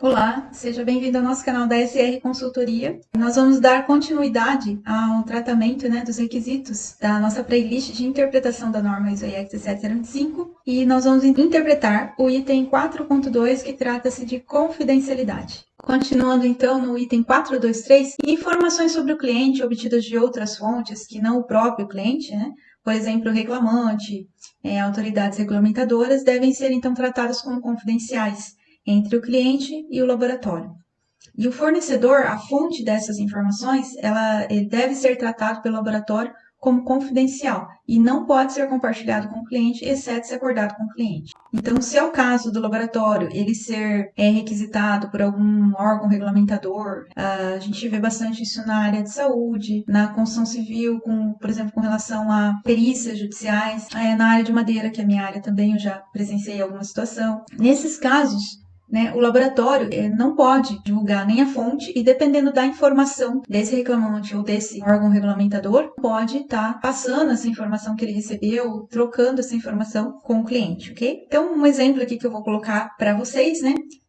Olá, seja bem-vindo ao nosso canal da SR Consultoria. Nós vamos dar continuidade ao tratamento, dos requisitos da nossa playlist de interpretação da norma ISO IEC 17025 e nós vamos interpretar o item 4.2 que trata-se de confidencialidade. Continuando então no item 423, informações sobre o cliente obtidas de outras fontes que não o próprio cliente, por exemplo, o reclamante, autoridades regulamentadoras, devem ser então tratadas como confidenciais entre o cliente e o laboratório. E o fornecedor, a fonte dessas informações, ele deve ser tratado pelo laboratório como confidencial e não pode ser compartilhado com o cliente, exceto se acordado com o cliente. Então, se é o caso do laboratório ele ser requisitado por algum órgão regulamentador, a gente vê bastante isso na área de saúde, na construção civil, por exemplo, com relação a perícias judiciais, na área de madeira, que é a minha área também, eu já presenciei alguma situação. Nesses casos, o laboratório não pode divulgar nem a fonte e, dependendo da informação desse reclamante ou desse órgão regulamentador, pode estar passando essa informação que ele recebeu, trocando essa informação com o cliente, ok? Então, um exemplo aqui que eu vou colocar para vocês,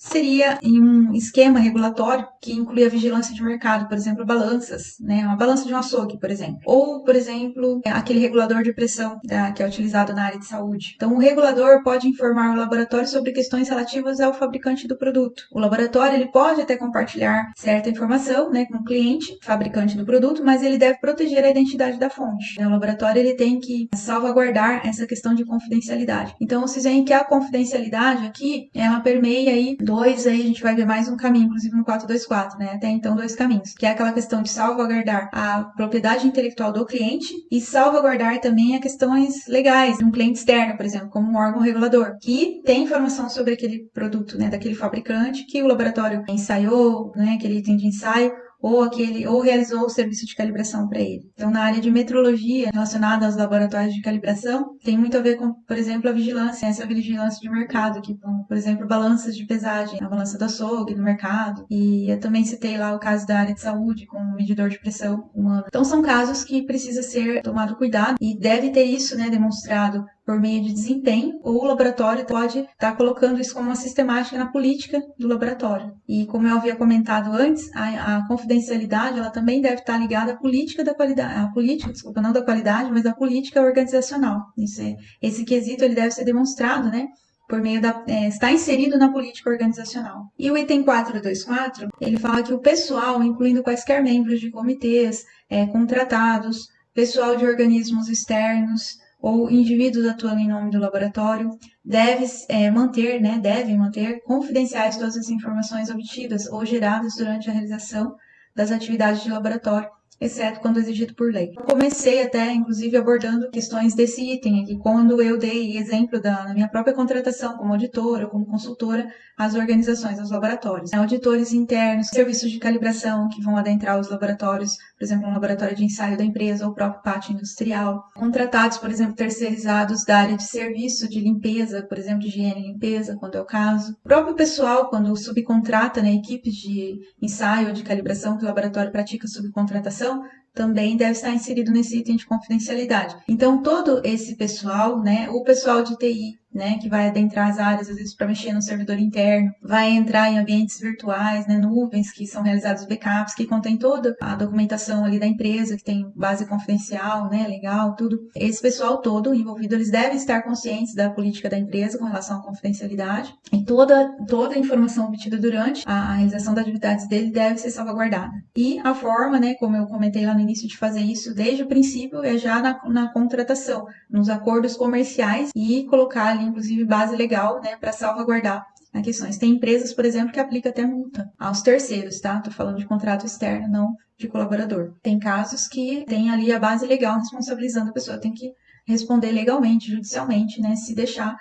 seria em um esquema regulatório que inclui a vigilância de mercado, por exemplo, balanças, uma balança de um açougue, por exemplo. Ou, por exemplo, aquele regulador de pressão que é utilizado na área de saúde. Então, o regulador pode informar o laboratório sobre questões relativas ao fabricante do produto. O laboratório ele pode até compartilhar certa informação com o cliente, fabricante do produto, mas ele deve proteger a identidade da fonte. O laboratório ele tem que salvaguardar essa questão de confidencialidade. Então, vocês veem que a confidencialidade aqui, ela permeia aí a gente vai ver mais um caminho, inclusive no 424, até então 2 caminhos, que é aquela questão de salvaguardar a propriedade intelectual do cliente e salvaguardar também as questões legais de um cliente externo, por exemplo, como um órgão regulador, que tem informação sobre aquele produto, daquele fabricante que o laboratório ensaiou, aquele item de ensaio, ou realizou o serviço de calibração para ele. Então, na área de metrologia relacionada aos laboratórios de calibração, tem muito a ver com, por exemplo, a vigilância, essa vigilância de mercado, que, por exemplo, balanças de pesagem, a balança do açougue no mercado, e eu também citei lá o caso da área de saúde, com o medidor de pressão humana. Então, são casos que precisa ser tomado cuidado e deve ter isso, demonstrado por meio de desempenho, ou o laboratório pode estar colocando isso como uma sistemática na política do laboratório. E como eu havia comentado antes, a confidencialidade ela também deve estar ligada à política da qualidade, não da qualidade, mas da política organizacional. Esse quesito ele deve ser demonstrado, por meio está inserido na política organizacional. E o item 424, ele fala que o pessoal, incluindo quaisquer membros de comitês, contratados, pessoal de organismos externos, ou indivíduos atuando em nome do laboratório, devem manter confidenciais todas as informações obtidas ou geradas durante a realização das atividades de laboratório, exceto quando exigido por lei. Eu comecei até, inclusive, abordando questões desse item aqui, quando eu dei exemplo na minha própria contratação como auditora ou como consultora às organizações, aos laboratórios. Auditores internos, serviços de calibração que vão adentrar os laboratórios, por exemplo, um laboratório de ensaio da empresa ou o próprio pátio industrial. Contratados, por exemplo, terceirizados da área de serviço de limpeza, por exemplo, de higiene e limpeza, quando é o caso. O próprio pessoal, quando subcontrata equipes de ensaio ou de calibração que o laboratório pratica subcontratação, também deve estar inserido nesse item de confidencialidade. Então, todo esse pessoal, o pessoal de TI, que vai adentrar as áreas, às vezes, para mexer no servidor interno, vai entrar em ambientes virtuais, nuvens, que são realizados backups, que contém toda a documentação ali da empresa, que tem base confidencial, legal, tudo. Esse pessoal todo envolvido, eles devem estar conscientes da política da empresa com relação à confidencialidade, e toda a informação obtida durante a realização das atividades dele deve ser salvaguardada. E a forma, como eu comentei lá no início, de fazer isso desde o princípio é já na contratação, nos acordos comerciais, e colocar ali, inclusive, base legal, para salvaguardar as questões. Tem empresas, por exemplo, que aplicam até multa aos terceiros, tá? Tô falando de contrato externo, não de colaborador. Tem casos que tem ali a base legal responsabilizando a pessoa, tem que responder legalmente, judicialmente, se deixar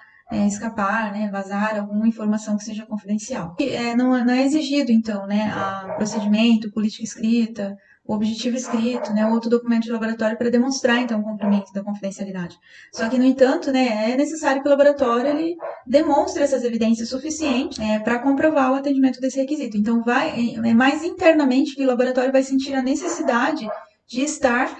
escapar, vazar alguma informação que seja confidencial. Não é exigido, então, a procedimento, política escrita, o objetivo escrito, outro documento de laboratório para demonstrar, então, o cumprimento da confidencialidade. Só que, no entanto, é necessário que o laboratório ele demonstre essas evidências suficientes para comprovar o atendimento desse requisito. Então, é mais internamente que o laboratório vai sentir a necessidade de estar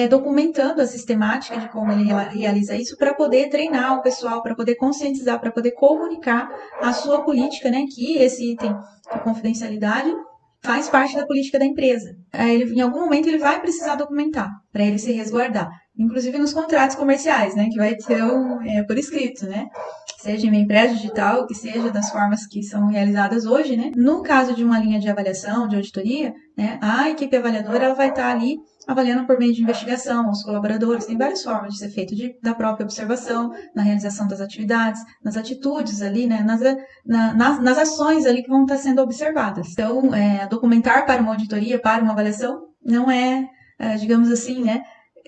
documentando a sistemática de como ele realiza isso para poder treinar o pessoal, para poder conscientizar, para poder comunicar a sua política, né? Que esse item de confidencialidade faz parte da política da empresa. Em algum momento ele vai precisar documentar para ele se resguardar, inclusive nos contratos comerciais, né? Que vai ter por escrito, né? Seja em impresso digital, que seja das formas que são realizadas hoje, né? No caso de uma linha de avaliação, de auditoria, né? A equipe avaliadora ela vai estar ali avaliando por meio de investigação os colaboradores. Tem várias formas de ser feito da própria observação, na realização das atividades, nas atitudes ali, né? Nas ações ali que vão estar sendo observadas. Então, documentar para uma auditoria, para uma avaliação, não digamos assim, né?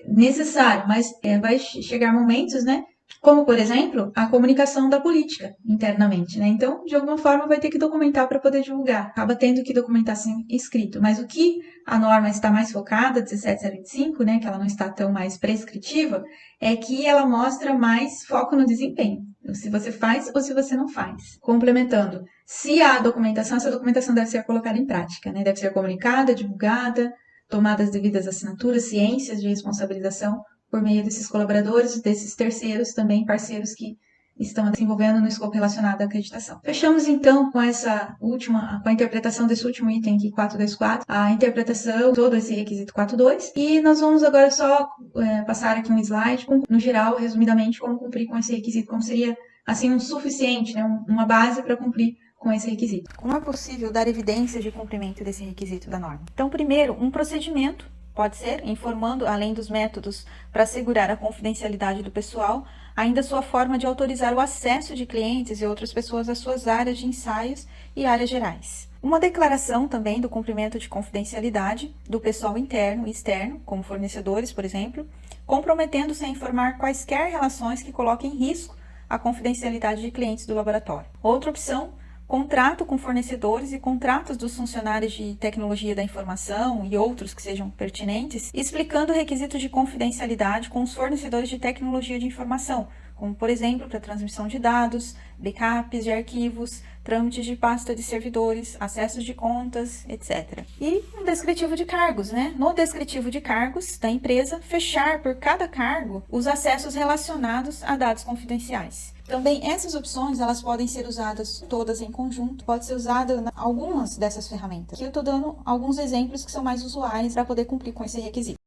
Necessário, mas vai chegar momentos, né? Como, por exemplo, a comunicação da política internamente, né? Então, de alguma forma, vai ter que documentar para poder divulgar. Acaba tendo que documentar assim escrito. Mas o que a norma está mais focada, 17025, né? Que ela não está tão mais prescritiva, é que ela mostra mais foco no desempenho. Se você faz ou se você não faz. Complementando, se há documentação, essa documentação deve ser colocada em prática, né? Deve ser comunicada, divulgada, tomadas devidas assinaturas, ciências de responsabilização, por meio desses colaboradores, desses terceiros também, parceiros que estão desenvolvendo no escopo relacionado à acreditação. Fechamos então com com a interpretação desse último item aqui, 424, a interpretação de todo esse requisito 42, e nós vamos agora só passar aqui um slide, no geral, resumidamente, como cumprir com esse requisito, como seria, assim, um suficiente, né, uma base para cumprir com esse requisito. Como é possível dar evidências de cumprimento desse requisito da norma? Então, primeiro, um procedimento. Pode ser, informando, além dos métodos para assegurar a confidencialidade do pessoal, ainda sua forma de autorizar o acesso de clientes e outras pessoas às suas áreas de ensaios e áreas gerais. Uma declaração também do cumprimento de confidencialidade do pessoal interno e externo, como fornecedores, por exemplo, comprometendo-se a informar quaisquer relações que coloquem em risco a confidencialidade de clientes do laboratório. Outra opção, contrato com fornecedores e contratos dos funcionários de tecnologia da informação e outros que sejam pertinentes, explicando o requisito de confidencialidade com os fornecedores de tecnologia de informação, como, por exemplo, para transmissão de dados, backups de arquivos, trâmites de pasta de servidores, acessos de contas, etc. E um descritivo de cargos, né? No descritivo de cargos da empresa, fechar por cada cargo os acessos relacionados a dados confidenciais. Também essas opções, elas podem ser usadas todas em conjunto, pode ser usada algumas dessas ferramentas. Aqui eu estou dando alguns exemplos que são mais usuais para poder cumprir com esse requisito.